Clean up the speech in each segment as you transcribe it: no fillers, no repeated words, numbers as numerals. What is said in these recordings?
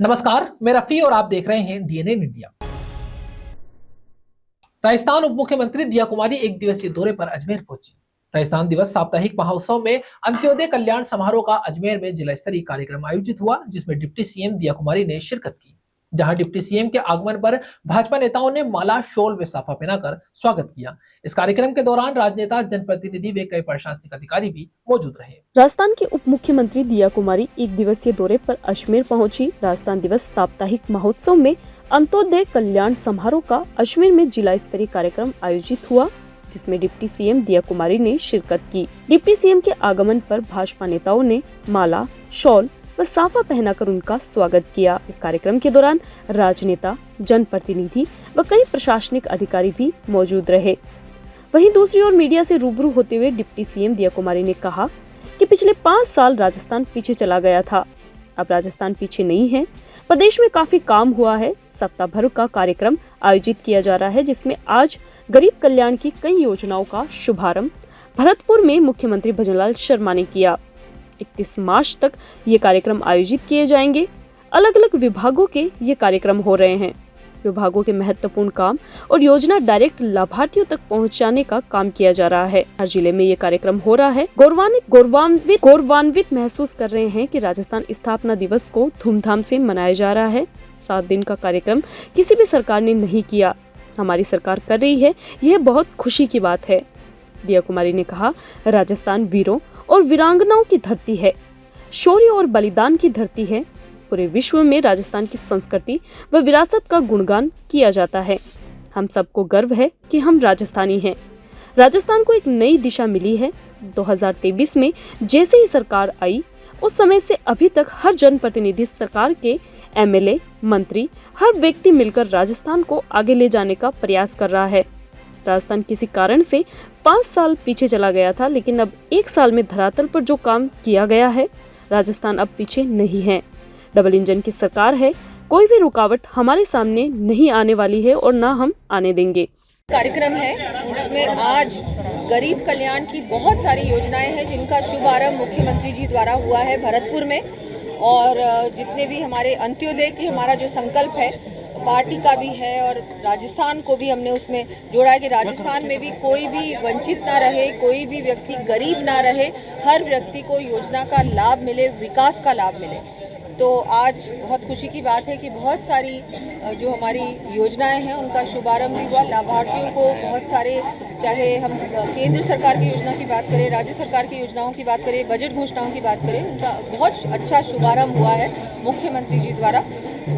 नमस्कार, मैं रफी और आप देख रहे हैं डीएनए इंडिया। राजस्थान उप मुख्यमंत्री दिया कुमारी एक दिवसीय दौरे पर अजमेर पहुंची। राजस्थान दिवस साप्ताहिक महोत्सव में अंत्योदय कल्याण समारोह का अजमेर में जिला स्तरीय कार्यक्रम आयोजित हुआ, जिसमें डिप्टी सीएम दिया कुमारी ने शिरकत की। जहां डिप्टी सीएम के आगमन पर भाजपा नेताओं ने माला, शॉल व साफा पहनाकर स्वागत किया। इस कार्यक्रम के दौरान राजनेता, जनप्रतिनिधि व कई प्रशासनिक अधिकारी भी मौजूद रहे। राजस्थान की उप मुख्यमंत्री दिया कुमारी एक दिवसीय दौरे पर अजमेर पहुंची। राजस्थान दिवस साप्ताहिक महोत्सव में अंत्योदय कल्याण समारोह का अजमेर में जिला स्तरीय कार्यक्रम आयोजित हुआ, जिसमें डिप्टी सीएम दिया कुमारी ने शिरकत की। डिप्टी सीएम के आगमन पर भाजपा नेताओं ने माला, शॉल व साफा पहनाकर उनका स्वागत किया। इस कार्यक्रम के दौरान राजनेता, जनप्रतिनिधि व कई प्रशासनिक अधिकारी भी मौजूद रहे। वहीं दूसरी ओर मीडिया से रूबरू होते हुए डिप्टी सीएम दिया कुमारी ने कहा कि पिछले 5 साल राजस्थान पीछे चला गया था। अब राजस्थान पीछे नहीं है, प्रदेश में काफी काम हुआ है। सप्ताह भर का कार्यक्रम आयोजित किया जा रहा है, जिसमें आज गरीब कल्याण की कई योजनाओं का शुभारंभ भरतपुर में मुख्यमंत्री भजनलाल शर्मा ने किया। 31 मार्च तक ये कार्यक्रम आयोजित किए जाएंगे। अलग अलग विभागों के ये कार्यक्रम हो रहे हैं। विभागों के महत्वपूर्ण काम और योजना डायरेक्ट लाभार्थियों तक पहुंचाने का काम किया जा रहा है। हर जिले में ये कार्यक्रम हो रहा है। गौरवान्वित महसूस कर रहे हैं कि राजस्थान स्थापना दिवस को धूमधाम से मनाया जा रहा है। 7 दिन का कार्यक्रम किसी भी सरकार ने नहीं किया, हमारी सरकार कर रही है, यह बहुत खुशी की बात है। दिया कुमारी ने कहा, राजस्थान वीरों और वीरांगनाओं की धरती है, शौर्य और बलिदान की धरती है। पूरे विश्व में राजस्थान की संस्कृति व विरासत का गुणगान किया जाता है। हम सबको गर्व है कि हम राजस्थानी हैं। राजस्थान को एक नई दिशा मिली है। 2023 में जैसे ही सरकार आई, उस समय से अभी तक हर जनप्रतिनिधि, सरकार के एमएलए, मंत्री, हर व्यक्ति मिलकर राजस्थान को आगे ले जाने का प्रयास कर रहा है। राजस्थान किसी कारण से 5 साल पीछे चला गया था, लेकिन अब 1 साल में धरातल पर जो काम किया गया है, राजस्थान अब पीछे नहीं है। डबल इंजन की सरकार है, कोई भी रुकावट हमारे सामने नहीं आने वाली है और ना हम आने देंगे। कार्यक्रम है, उसमें आज गरीब कल्याण की बहुत सारी योजनाएं हैं, जिनका शुभारंभ मुख्यमंत्री जी द्वारा हुआ है भरतपुर में। और जितने भी हमारे अंत्योदय की हमारा जो संकल्प है, पार्टी का भी है और राजस्थान को भी हमने उसमें जोड़ा है कि राजस्थान में भी कोई भी वंचित ना रहे, कोई भी व्यक्ति गरीब ना रहे, हर व्यक्ति को योजना का लाभ मिले, विकास का लाभ मिले। तो आज बहुत खुशी की बात है कि बहुत सारी जो हमारी योजनाएं हैं उनका शुभारंभ भी हुआ। लाभार्थियों को बहुत सारे, चाहे हम केंद्र सरकार की योजना की बात करें, राज्य सरकार की योजनाओं की बात करें, बजट घोषणाओं की बात करें, उनका बहुत अच्छा शुभारंभ हुआ है मुख्यमंत्री जी द्वारा।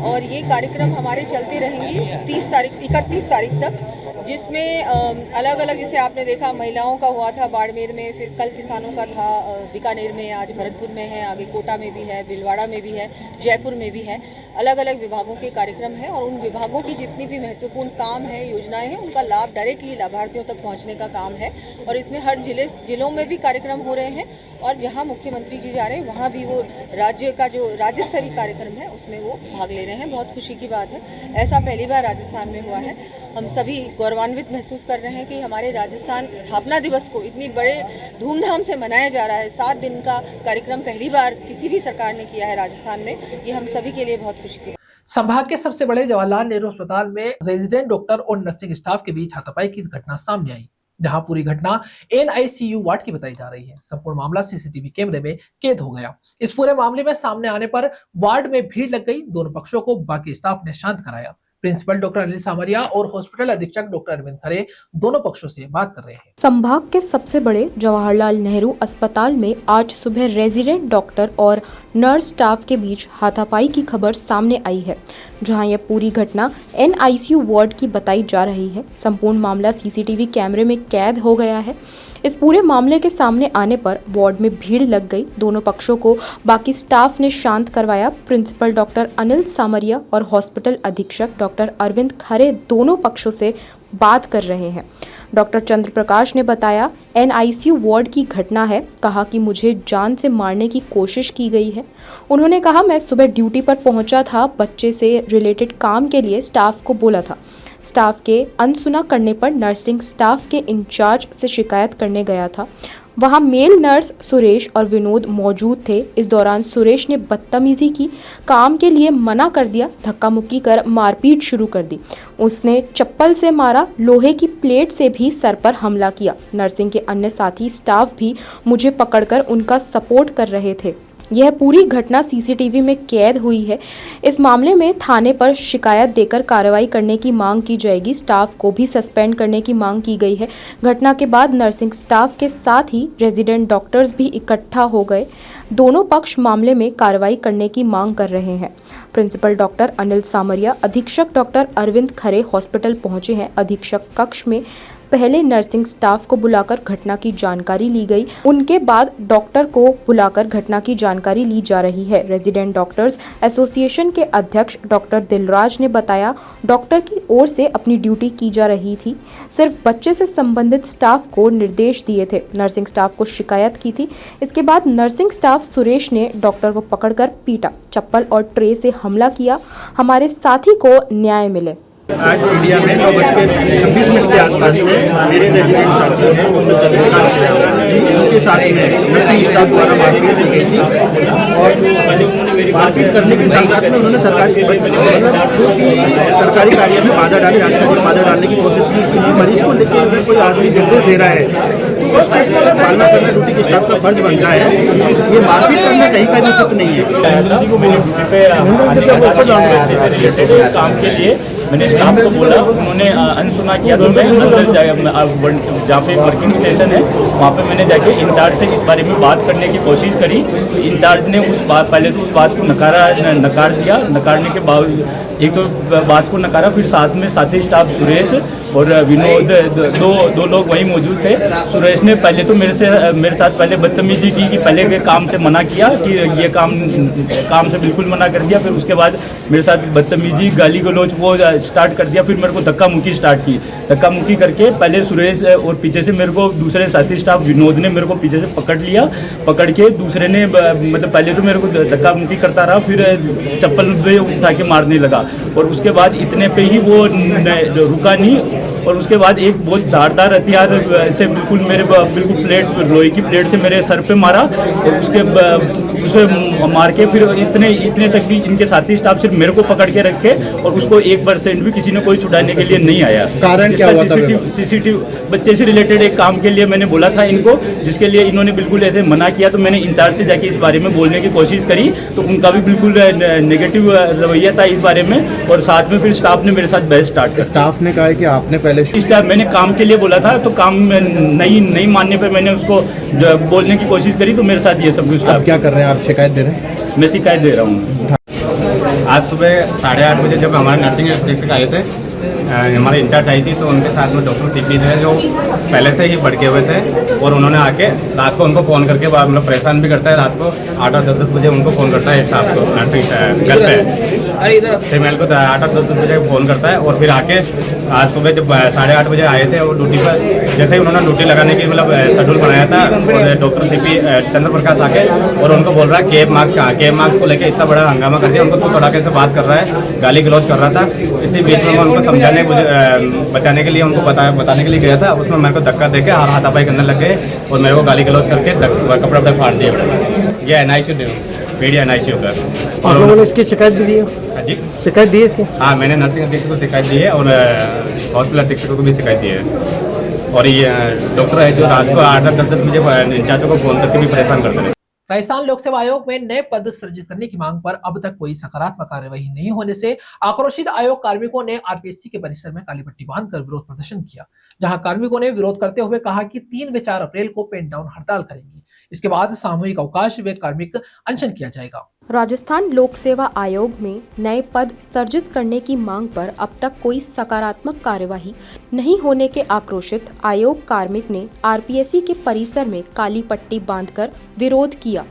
और ये कार्यक्रम हमारे चलते रहेंगे 31 तारीख तक, जिसमें अलग अलग, जैसे आपने देखा महिलाओं का हुआ था बाड़मेर में, फिर कल किसानों का था बीकानेर में, आज भरतपुर में है, आगे कोटा में भी है, भीलवाड़ा में भी है, जयपुर में भी है। अलग अलग विभागों के कार्यक्रम हैं और उन विभागों की जितनी भी महत्वपूर्ण काम है, योजनाएं हैं, उनका लाभ डायरेक्टली लाभार्थियों तक पहुंचने का काम है। और इसमें हर जिलों में भी कार्यक्रम हो रहे हैं और जहां मुख्यमंत्री जी जा रहे हैं वहां भी वो राज्य का जो राज्य स्तरीय कार्यक्रम है उसमें वो भाग ले रहे हैं। बहुत खुशी की बात है, ऐसा पहली बार राजस्थान में हुआ है। हम सभी गौरवान्वित महसूस कर रहे हैं कि हमारे राजस्थान स्थापना दिवस को इतनी बड़े धूमधाम से मनाया जा रहा है। 7 दिन का कार्यक्रम पहली बार किसी भी सरकार ने किया है राजस्थान में, ये हम सभी के लिए बहुत खुशी की बात। संभाग के सबसे बड़े जवाहरलाल नेहरू अस्पताल में रेजिडेंट डॉक्टर और नर्सिंग स्टाफ के बीच हाथापाई की घटना सामने आई, जहां पूरी घटना एनआईसीयू वार्ड की बताई जा रही है। संपूर्ण मामला सीसीटीवी कैमरे में कैद हो गया। इस पूरे मामले में सामने आने पर वार्ड में भीड़ लग गई। दोनों पक्षों को बाकी स्टाफ ने शांत कराया। प्रिंसिपल डॉक्टर अनिल सामरिया और हॉस्पिटल अधीक्षक डॉक्टर अरविंद खरे दोनों पक्षों से बात कर रहे हैं। संभाग के सबसे बड़े जवाहरलाल नेहरू अस्पताल में आज सुबह रेजिडेंट डॉक्टर और नर्स स्टाफ के बीच हाथापाई की खबर सामने आई है, जहां यह पूरी घटना एनआईसीयू वार्ड की बताई जा रही है। संपूर्ण मामला सीसीटीवी कैमरे में कैद हो गया है। इस पूरे मामले के सामने आने पर वार्ड में भीड़ लग गई। दोनों पक्षों को बाकी स्टाफ ने शांत करवाया। प्रिंसिपल डॉक्टर अनिल सामरिया और हॉस्पिटल अधीक्षक डॉक्टर अरविंद खरे दोनों पक्षों से बात कर रहे हैं। डॉक्टर चंद्र प्रकाश ने बताया, एनआईसीयू वार्ड की घटना है। कहा कि मुझे जान से मारने की कोशिश की गई है। उन्होंने कहा, मैं सुबह ड्यूटी पर पहुंचा था, बच्चे से रिलेटेड काम के लिए स्टाफ को बोला था। स्टाफ के अनसुना करने पर नर्सिंग स्टाफ के इंचार्ज से शिकायत करने गया था। वहां मेल नर्स सुरेश और विनोद मौजूद थे। इस दौरान सुरेश ने बदतमीजी की, काम के लिए मना कर दिया, धक्का मुक्की कर मारपीट शुरू कर दी। उसने चप्पल से मारा, लोहे की प्लेट से भी सर पर हमला किया। नर्सिंग के अन्य साथी स्टाफ भी मुझे पकड़कर उनका सपोर्ट कर रहे थे। यह पूरी घटना सीसीटीवी में कैद हुई है। इस मामले में थाने पर शिकायत देकर कार्रवाई करने की मांग की जाएगी। स्टाफ को भी सस्पेंड करने की मांग की गई है। घटना के बाद नर्सिंग स्टाफ के साथ ही रेजिडेंट डॉक्टर्स भी इकट्ठा हो गए। दोनों पक्ष मामले में कार्रवाई करने की मांग कर रहे हैं। प्रिंसिपल डॉक्टर अनिल सामरिया, अधीक्षक डॉक्टर अरविंद खरे हॉस्पिटल पहुंचे हैं। अधीक्षक कक्ष में पहले नर्सिंग स्टाफ को बुलाकर घटना की जानकारी ली गई। उनके बाद डॉक्टर को बुलाकर घटना की जानकारी ली जा रही है। रेजिडेंट डॉक्टर्स एसोसिएशन के अध्यक्ष डॉक्टर दिलराज ने बताया, डॉक्टर की ओर से अपनी ड्यूटी की जा रही थी। सिर्फ बच्चे से संबंधित स्टाफ को निर्देश दिए थे। नर्सिंग स्टाफ को शिकायत की थी। इसके बाद नर्सिंग स्टाफ सुरेश ने डॉक्टर को पकड़कर पीटा, चप्पल और ट्रे से हमला किया। हमारे साथी को न्याय मिले। आज इंडिया में 9:26 के आसपास में मेरे रेजिडेंट साथी हैं, उनके साथ नर्सिंग स्टाफ द्वारा मारपीट की गई थी और मारपीट करने के साथ साथ में उन्होंने सरकारी कार्य में बाधा डाली, राजकाज में बाधा डालने की कोशिश की। मरीज को लेकर अगर कोई आदमी निर्देश दे रहा है तो उसको पालना करना ड्यूटी के स्टाफ का फर्ज बनता है। ये मारपीट करना कहीं का भी उचित नहीं है। काम के लिए मैंने स्टाफ को बोला, उन्होंने अनसुना किया तो मैं अंदर जहाँ पे वर्किंग स्टेशन है वहाँ पे मैंने जाके इंचार्ज से इस बारे में बात करने की कोशिश करी। तो इंचार्ज ने पहले तो उस बात को नकार दिया। नकारने के बावजूद एक तो बात को नकारा, फिर साथ में साथी स्टाफ सुरेश और विनोद दो लोग वहीं मौजूद थे। सुरेश ने पहले तो मेरे साथ पहले बदतमीजी की कि पहले के काम से मना किया कि ये काम से बिल्कुल मना कर दिया। फिर उसके बाद मेरे साथ बदतमीजी, गाली गलौज वो स्टार्ट कर दिया। फिर मेरे को धक्का मुक्की स्टार्ट की। धक्का मुक्की करके पहले सुरेश और पीछे से मेरे को दूसरे साथी स्टाफ विनोद ने मेरे को पीछे से पकड़ लिया। पकड़ के दूसरे ने मतलब पहले तो मेरे को धक्का मुक्की करता रहा, फिर चप्पल उठा के मारने लगा। और उसके बाद इतने पे ही वो रुका नहीं और उसके बाद एक बहुत धारदार हथियार से बिल्कुल प्लेट, लोहे की प्लेट से मेरे सर पे मारा और उसमें मार के फिर इतने तक भी इनके साथी स्टाफ सिर्फ मेरे को पकड़ के रखे और उसको 1% भी किसी ने कोई छुड़ाने के लिए नहीं आया। कारण क्या हुआ था? सीसीटीवी बच्चे से रिलेटेड एक काम के लिए मैंने बोला था इनको, जिसके लिए इन्होंने बिल्कुल ऐसे मना किया। तो मैंने इंचार्ज से जाके इस बारे में बोलने की कोशिश करी तो उनका भी बिल्कुल नेगेटिव रवैया था इस बारे में। और साथ में फिर स्टाफ ने मेरे साथ बहस स्टार्ट कर। स्टाफ ने कहा है कि आपने पहले स्टाफ मैंने काम के लिए बोला था तो काम नहीं मानने पर मैंने उसको बोलने की कोशिश करी तो मेरे साथ ये सब कुछ। आप क्या कर रहे हैं? आप शिकायत दे रहे हैं? मैं शिकायत दे रहा हूँ। आज सुबह 8:30 बजे जब हमारे नर्सिंग अधीक्षक आए थे, हमारे इंचार्ज आई थी, तो उनके साथ में डॉक्टर सीपी थे जो पहले से ही भड़के हुए थे। और उन्होंने आके रात को उनको फ़ोन करके मतलब परेशान भी करता है। रात को 8-10 बजे उनको फ़ोन करता है स्टाफ को, नर्सिंग घर पे फीमेल को 8-10 बजे फ़ोन करता है। और फिर आके आज सुबह जब 8:30 बजे आए थे वो ड्यूटी पर, जैसे ही उन्होंने ड्यूटी लगाने की मतलब शेड्यूल बनाया था, और डॉक्टर सीपी चंद्र प्रकाश आके और उनको बोल रहा है केप मार्क्स कहाँ, केप मार्क्स को लेकर इतना बड़ा हंगामा कर दिया। उनको तो तड़ाके से बात कर रहा है, गाली गलौज कर रहा था। इसी बीच में मैं उनको समझाने बचाने के लिए उनको बताने के लिए गया था। उसमें मेरे को धक्का देके हाथापाई करने लग गए और मेरे को गाली गलौज करके कपड़ा वपड़ा फाड़ दिया। ये NICU मीडिया NICU का। और लोगों ने इसकी शिकायत भी दी है? हाँ जी, शिकायत दी है इसकी? हाँ, मैंने नर्सिंग अधीक्षक को शिकायत दी है और हॉस्पिटल अधीक्षकों को भी शिकायत दी है। और ये डॉक्टर है जो रात को 8-10 बजे इंचार्जों को फोन करके भी परेशान करते रहे। राजस्थान लोक सेवा आयोग में नए पद सृजित करने की मांग पर अब तक कोई सकारात्मक कार्यवाही नहीं होने से आक्रोशित आयोग कार्मिकों ने RPSC के परिसर में काली पट्टी बांधकर विरोध प्रदर्शन किया, जहां कार्मिकों ने विरोध करते हुए कहा कि 3 व 4 अप्रैल को पेन डाउन हड़ताल करेंगे। इसके बाद सामूहिक अवकाश व कार्मिक अनशन किया जाएगा। राजस्थान लोक सेवा आयोग में नए पद सृजित करने की मांग पर अब तक कोई सकारात्मक कार्यवाही नहीं होने के आक्रोशित आयोग कार्मिक ने RPSC के परिसर में काली पट्टी बांधकर विरोध किया।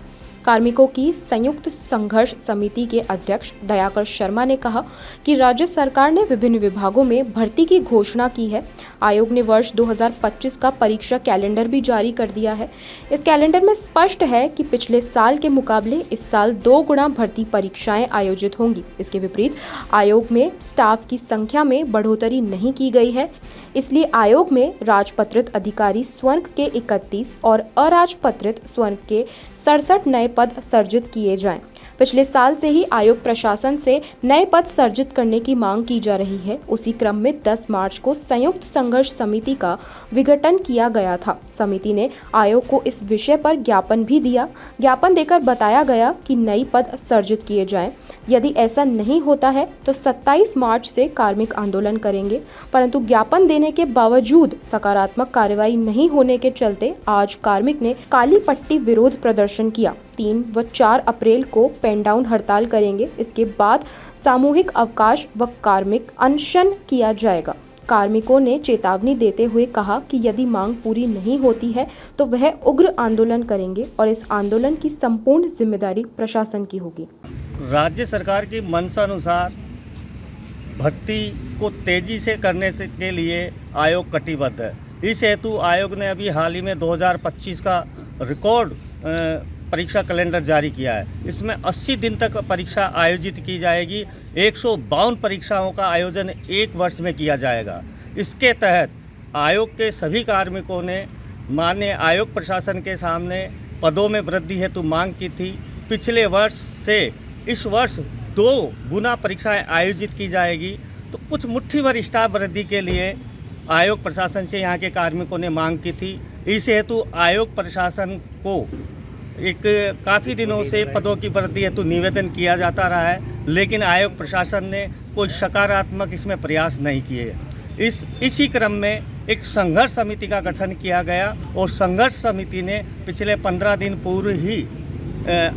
कार्मिकों की संयुक्त संघर्ष समिति के अध्यक्ष दयाकर शर्मा ने कहा कि राज्य सरकार ने विभिन्न विभागों में भर्ती की घोषणा की है। आयोग ने वर्ष 2025 का परीक्षा कैलेंडर भी जारी कर दिया है। इस कैलेंडर में स्पष्ट है कि पिछले साल के मुकाबले इस साल 2 गुना भर्ती परीक्षाएं आयोजित होंगी। इसके विपरीत आयोग में स्टाफ की संख्या में बढ़ोतरी नहीं की गई है, इसलिए आयोग में राजपत्रित अधिकारी स्वर्ण के 31 और अराजपत्रित स्वर्ण के 67 नए पद सृजित किए जाएं। पिछले साल से ही आयोग प्रशासन से नए पद सृजित करने की मांग की जा रही है। उसी क्रम में 10 मार्च को संयुक्त संघर्ष समिति का विघटन किया गया था। समिति ने आयोग को इस विषय पर ज्ञापन भी दिया। ज्ञापन देकर बताया गया कि नई पद सृजित किए जाएं। यदि ऐसा नहीं होता है तो 27 मार्च से कार्मिक आंदोलन करेंगे, परंतु ज्ञापन देने के बावजूद सकारात्मक कार्रवाई नहीं होने के चलते आज कार्मिक ने काली पट्टी विरोध प्रदर्शन किया। 3 व 4 अप्रैल को पेन डाउन हड़ताल करेंगे। इसके बाद सामूहिक अवकाश व कार्मिक अनशन किया जाएगा। कार्मिकों ने चेतावनी देते हुए कहा कि यदि मांग पूरी नहीं होती है तो वह उग्र आंदोलन करेंगे और इस आंदोलन की संपूर्ण जिम्मेदारी प्रशासन की होगी। राज्य सरकार की मंशानुसार भर्ती को तेजी से करने के लिए आयोग कटिबद्ध है। इस हेतु आयोग ने अभी हाल ही में 2025 का रिकॉर्ड परीक्षा कैलेंडर जारी किया है। इसमें 80 दिन तक परीक्षा आयोजित की जाएगी। 152 परीक्षाओं का आयोजन 1 वर्ष में किया जाएगा। इसके तहत आयोग के सभी कार्मिकों ने माननीय आयोग प्रशासन के सामने पदों में वृद्धि हेतु मांग की थी। पिछले वर्ष से इस वर्ष 2 गुना परीक्षाएं आयोजित की जाएगी। तो कुछ मुट्ठी भर स्टाफ वृद्धि के लिए आयोग प्रशासन से यहाँ के कार्मिकों ने मांग की थी। इस हेतु आयोग प्रशासन को एक काफ़ी दिनों से पदों की वृद्धि हेतु निवेदन किया जाता रहा है, लेकिन आयोग प्रशासन ने कोई सकारात्मक इसमें प्रयास नहीं किए। इसी क्रम में एक संघर्ष समिति का गठन किया गया और संघर्ष समिति ने पिछले 15 दिन पूर्व ही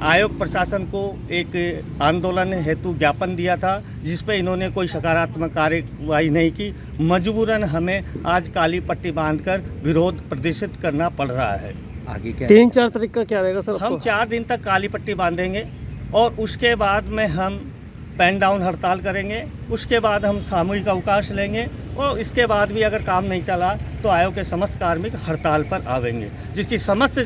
आयोग प्रशासन को एक आंदोलन हेतु ज्ञापन दिया था, जिस पर इन्होंने कोई सकारात्मक कार्यवाही नहीं की। मजबूरन हमें आज काली पट्टी बांधकर विरोध प्रदर्शित करना पड़ रहा है। आगे क्या 3-4 तारीख का क्या रहेगा सर? हम 4 दिन तक काली पट्टी बांधेंगे और उसके बाद में हम पेन डाउन हड़ताल करेंगे। उसके बाद हम सामूहिक अवकाश लेंगे और इसके बाद भी अगर काम नहीं चला तो आयोग के समस्त कार्मिक हड़ताल पर आवेंगे, जिसकी समस्त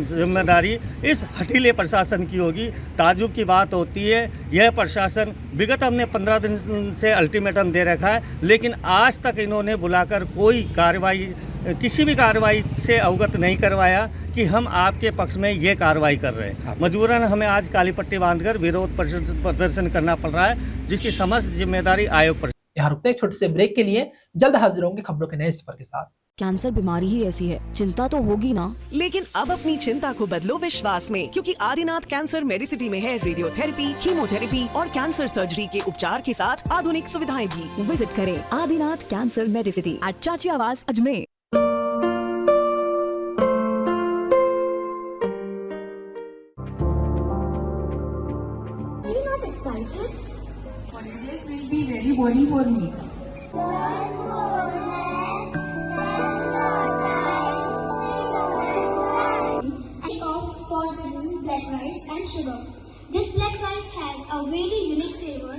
जिम्मेदारी इस हठीले प्रशासन की होगी। ताज्जुब की बात होती है, यह प्रशासन विगत हमने 15 दिन से अल्टीमेटम दे रखा है, लेकिन आज तक इन्होंने बुलाकर कोई कार्रवाई, किसी भी कार्रवाई से अवगत नहीं करवाया कि हम आपके पक्ष में ये कार्रवाई कर रहे हैं। मजबूरन हमें आज काली पट्टी बांधकर विरोध प्रदर्शन करना पड़ रहा है, जिसकी समस्त जिम्मेदारी आयोग पर। यहाँ रुकते हैं एक छोटे से ब्रेक के लिए। जल्द हाजिर होंगे खबरों के नए सफर के साथ। कैंसर बीमारी ही ऐसी है, चिंता तो होगी ना। लेकिन अब अपनी चिंता को बदलो विश्वास में, क्योंकि आदिनाथ कैंसर मेडिसिटी में है रेडियोथेरेपी, कीमोथेरेपी और कैंसर सर्जरी के उपचार के साथ आधुनिक सुविधाएं भी। विजिट करें आदिनाथ कैंसर मेडिसिटी एट चाची आवास Ajmer. Excited? Holidays will be very boring for me. And opt for cuisine, black rice and sugar. This black rice has a very unique flavor.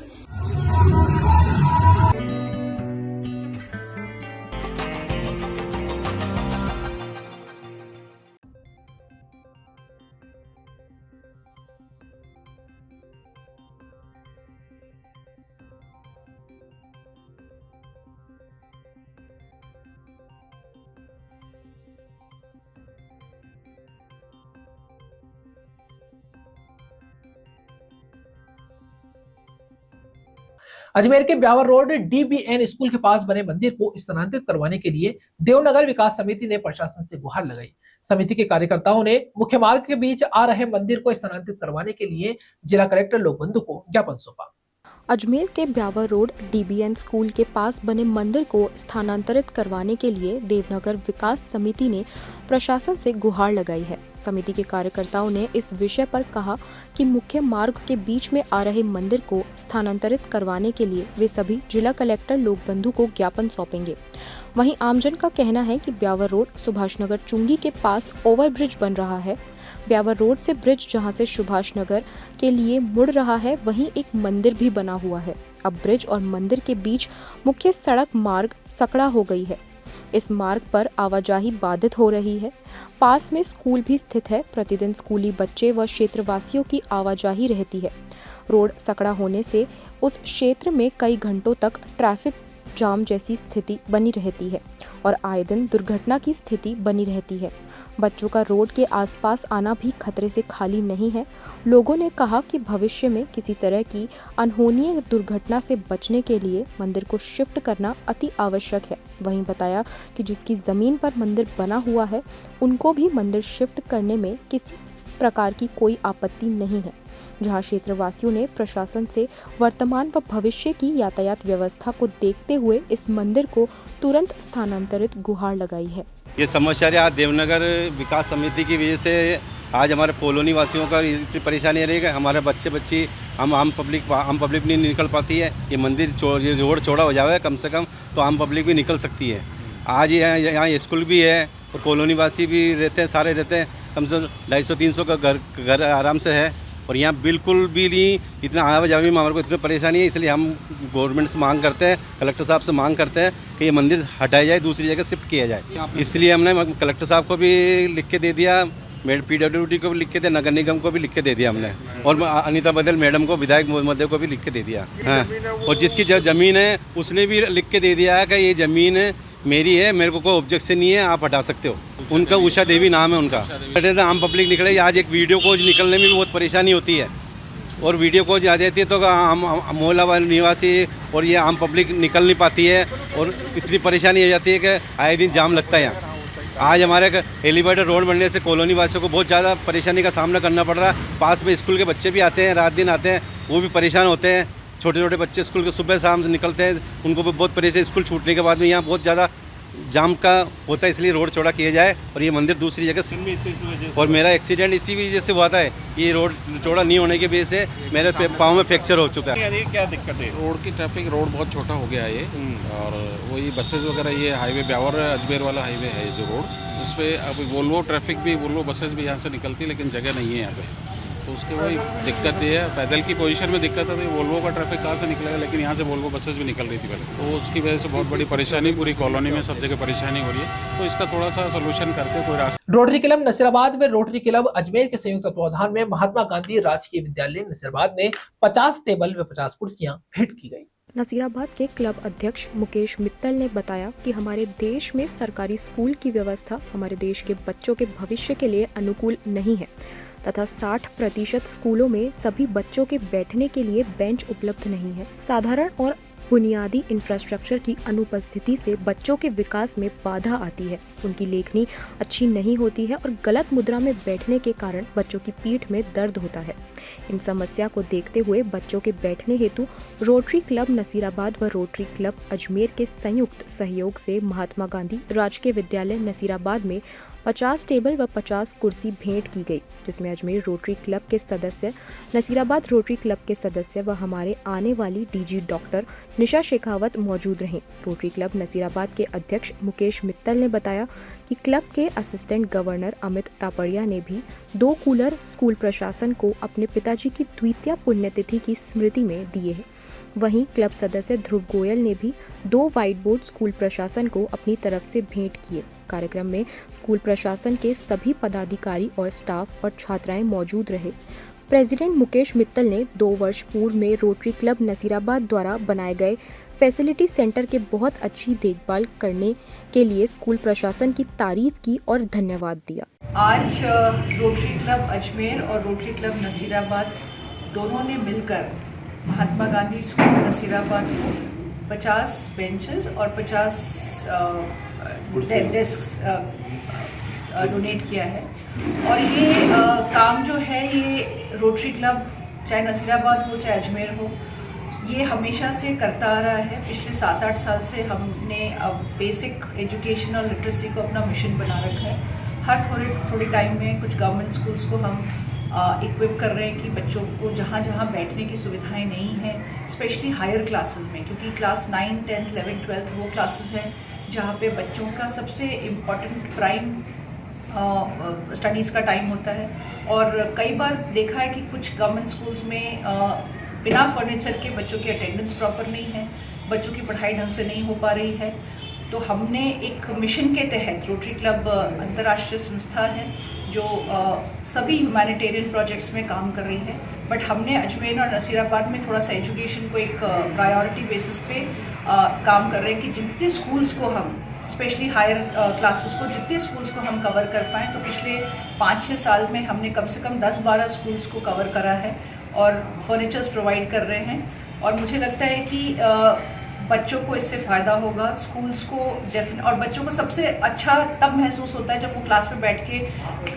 Ajmer के ब्यावर रोड DBN स्कूल के पास बने मंदिर को स्थानांतरित करवाने के लिए देवनगर विकास समिति ने प्रशासन से गुहार लगाई। समिति के कार्यकर्ताओं ने मुख्य मार्ग के बीच आ रहे मंदिर को स्थानांतरित करवाने के लिए जिला कलेक्टर लोकबंधु को ज्ञापन सौंपा। अजमेर के ब्यावर रोड DBN स्कूल के पास बने मंदिर को स्थानांतरित करवाने के लिए देवनगर विकास समिति ने प्रशासन से गुहार लगाई है। समिति के कार्यकर्ताओं ने इस विषय पर कहा कि मुख्य मार्ग के बीच में आ रहे मंदिर को स्थानांतरित करवाने के लिए वे सभी जिला कलेक्टर लोकबंधु को ज्ञापन सौंपेंगे। वहीं आमजन का कहना है कि ब्यावर रोड सुभाष नगर चुंगी के पास ओवरब्रिज बन रहा है। ब्यावर रोड से ब्रिज जहां से सुभाष नगर के लिए मुड़ रहा है, वहीं एक मंदिर भी बना हुआ है। अब ब्रिज और मंदिर के बीच मुख्य सड़क मार्ग सकड़ा हो गई है। इस मार्ग पर आवाजाही बाधित हो रही है। पास में स्कूल भी स्थित है। प्रतिदिन स्कूली बच्चे व क्षेत्रवासियों की आवाजाही रहती है। रोड सकड़ा होने से उस क्षेत्र में कई घंटों तक ट्रैफिक जाम जैसी स्थिति बनी रहती है और आए दिन दुर्घटना की स्थिति बनी रहती है। बच्चों का रोड के आसपास आना भी खतरे से खाली नहीं है। लोगों ने कहा कि भविष्य में किसी तरह की अनहोनी दुर्घटना से बचने के लिए मंदिर को शिफ्ट करना अति आवश्यक है। वहीं बताया कि जिसकी जमीन पर मंदिर बना हुआ है, उनको भी मंदिर शिफ्ट करने में किसी प्रकार की कोई आपत्ति नहीं है। जहां क्षेत्रवासियों ने प्रशासन से वर्तमान व भविष्य की यातायात व्यवस्था को देखते हुए इस मंदिर को तुरंत स्थानांतरित गुहार लगाई है। ये समस्या आज देवनगर विकास समिति की वजह से आज हमारे कॉलोनी वासियों का इतनी परेशानी रही है। हमारे बच्चे हम आम पब्लिक नहीं निकल पाती है। ये मंदिर रोड चौड़ा हो जाए कम से कम तो आम पब्लिक भी निकल सकती है। आज यहाँ स्कूल भी है और कॉलोनी वासी भी रहते हैं, सारे रहते हैं। कम से कम 250-300 का घर आराम से है और यहाँ बिल्कुल भी नहीं इतना आवाजाही में हमारे को इतनी परेशानी है। इसलिए हम गवर्नमेंट से मांग करते हैं, कलेक्टर साहब से मांग करते हैं कि ये मंदिर हटाया जाए, दूसरी जगह शिफ्ट किया जाए। इसलिए हमने कलेक्टर साहब को भी लिख के दे दिया, PWD को भी लिख के दिया, नगर निगम को भी लिख के दे दिया हमने, और अनीता बदल मैडम को, विधायक महोदय को भी लिख के दे दिया। हाँ, और जिसकी ज़मीन है उसने भी लिख के दे दिया है कि ये ज़मीन मेरी है, मेरे को कोई ऑब्जेक्शन नहीं है, आप हटा सकते हो। उनका उषा देवी नाम है उनका। आम पब्लिक निकले, आज एक वीडियो कोच निकलने में भी बहुत परेशानी होती है और वीडियो कोच आ जाती है तो मोहल्ला वाले निवासी और ये आम पब्लिक निकल नहीं पाती है और इतनी परेशानी हो जाती है कि आए दिन जाम लगता है यहाँ। आज हमारे एलिवेटेड रोड बनने से कॉलोनी वासियों को बहुत ज़्यादा परेशानी का सामना करना पड़ रहा है। पास में स्कूल के बच्चे भी आते हैं, रात दिन आते हैं, वो भी परेशान होते हैं। छोटे छोटे बच्चे स्कूल के सुबह शाम से निकलते हैं, उनको भी बहुत परेशानी। स्कूल छूटने के बाद में यहाँ बहुत ज़्यादा जाम का होता है, इसलिए रोड चौड़ा किया जाए और ये मंदिर दूसरी जगह। और मेरा एक्सीडेंट इसी वजह से हुआ था, ये रोड चौड़ा नहीं होने की वजह से मेरे पाँव में फ्रैक्चर हो चुका है। क्या दिक्कत है? रोड की ट्रैफिक, रोड बहुत छोटा हो गया है ये, और वही बसेज वगैरह, ये हाईवे ब्यावर अजमेर वाला हाईवे है जो रोड, इस पर अब वोल्वो ट्रैफिक भी, वोल्वो बसेज भी यहाँ से निकलती है, लेकिन जगह नहीं है यहाँ पे। तो उसके वही दिक्कत ये है, पैदल की पोजीशन में दिक्कत है। तो वोल्वो का ट्रैफिक कहाँ से निकलेगा, लेकिन यहाँ से वोल्वो बसेस भी निकल रही थी पहले, तो उसकी वजह से बहुत बड़ी परेशानी पूरी कॉलोनी में सब जगह परेशानी हो रही है। तो इसका थोड़ा सा सोल्यूशन करके कोई रास्ता। रोटरी क्लब नसीराबाद व रोटरी क्लब अजमेर के संयुक्त तत्वावधान में महात्मा गांधी राजकीय विद्यालय नसीराबाद में 50 टेबल व 50 कुर्सियां भेंट की गई। नसीराबाद के क्लब अध्यक्ष मुकेश मित्तल ने बताया कि हमारे देश में सरकारी स्कूल की व्यवस्था हमारे देश के बच्चों के भविष्य के लिए अनुकूल नहीं है तथा 60% स्कूलों में सभी बच्चों के बैठने के लिए बेंच उपलब्ध नहीं है। साधारण और बुनियादी इंफ्रास्ट्रक्चर की अनुपस्थिति से बच्चों के विकास में बाधा आती है। उनकी लेखनी अच्छी नहीं होती है और गलत मुद्रा में बैठने के कारण बच्चों की पीठ में दर्द होता है। इन समस्या को देखते हुए बच्चों के बैठने हेतु रोटरी क्लब नसीराबाद व रोटरी क्लब अजमेर के संयुक्त सहयोग से महात्मा गांधी राजकीय विद्यालय नसीराबाद में 50 टेबल व 50 कुर्सी भेंट की गई, जिसमें अजमेर रोटरी क्लब के सदस्य, नसीराबाद रोटरी क्लब के सदस्य व हमारे आने वाली डीजी डॉक्टर निशा शेखावत मौजूद रहीं। रोटरी क्लब नसीराबाद के अध्यक्ष मुकेश मित्तल ने बताया कि क्लब के असिस्टेंट गवर्नर अमित तापड़िया ने भी 2 कूलर स्कूल प्रशासन को अपने पिताजी की द्वितीय पुण्यतिथि की स्मृति में दिए हैं। वहीं क्लब सदस्य ध्रुव गोयल ने भी 2 व्हाइट बोर्ड स्कूल प्रशासन को अपनी तरफ से भेंट किए। कार्यक्रम में स्कूल प्रशासन के सभी पदाधिकारी और स्टाफ और छात्राएं मौजूद रहे। प्रेसिडेंट मुकेश मित्तल ने 2 वर्ष पूर्व में रोटरी क्लब नसीराबाद द्वारा बनाए गए फैसिलिटी सेंटर के बहुत अच्छी देखभाल करने के लिए स्कूल प्रशासन की तारीफ की और धन्यवाद दिया। आज रोटरी क्लब अजमेर और रोटरी क्लब नसीराबाद दोनों ने मिलकर महात्मा गांधी स्कूल नसीराबाद को 50 बेंचेस और 50 डेस्क डोनेट किया है। और ये काम जो है ये रोटरी क्लब चाहे नसीराबाद हो चाहे अजमेर हो, ये हमेशा से करता आ रहा है। पिछले 7-8 साल से हमने बेसिक एजुकेशन और लिटरेसी को अपना मिशन बना रखा है। हर थोड़े टाइम में कुछ गवर्नमेंट स्कूल्स को हम इक्विप कर रहे हैं कि बच्चों को जहाँ जहाँ बैठने की सुविधाएं नहीं हैं, स्पेशली हायर क्लासेस में, क्योंकि क्लास 9, 10, 11, 12 वो क्लासेस हैं जहाँ पे बच्चों का सबसे इम्पॉर्टेंट प्राइम स्टडीज़ का टाइम होता है। और कई बार देखा है कि कुछ गवर्नमेंट स्कूल्स में बिना फर्नीचर के बच्चों की अटेंडेंस प्रॉपर नहीं है, बच्चों की पढ़ाई ढंग से नहीं हो पा रही है। तो हमने एक मिशन के तहत, रोटरी क्लब अंतर्राष्ट्रीय संस्था है जो सभी ह्यूमैनिटेरियन प्रोजेक्ट्स में काम कर रही है, बट हमने अजमेर और नसीराबाद में थोड़ा सा एजुकेशन को एक प्रायोरिटी बेसिस पे काम कर रहे हैं कि जितने स्कूल्स को हम, स्पेशली हायर क्लासेस को, जितने स्कूल्स को हम कवर कर पाएँ। तो पिछले 5-6 साल में हमने कम से कम 10-12 स्कूल्स को कवर करा है और फर्नीचर्स प्रोवाइड कर रहे हैं। और मुझे लगता है कि बच्चों को इससे फ़ायदा होगा, स्कूल्स को और बच्चों को सबसे अच्छा तब महसूस होता है जब वो क्लास में बैठ के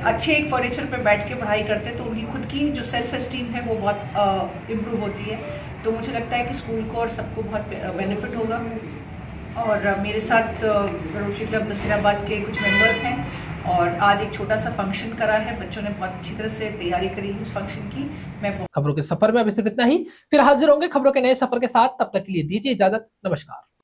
अच्छे एक फर्नीचर पे बैठ के पढ़ाई करते हैं, तो उनकी खुद की जो सेल्फ एस्टीम है वो बहुत इम्प्रूव होती है। तो मुझे लगता है कि स्कूल को और सबको बहुत बेनिफिट होगा। और मेरे साथ रोटरी क्लब नसीराबाद के कुछ मेंबर्स हैं और आज एक छोटा सा फंक्शन करा है, बच्चों ने बहुत अच्छी तरह से तैयारी करी है उस फंक्शन की। खबरों के सफर में अब सिर्फ इतना ही, फिर हाजिर होंगे खबरों के नए सफर के साथ। तब तक के लिए दीजिए इजाजत, नमस्कार।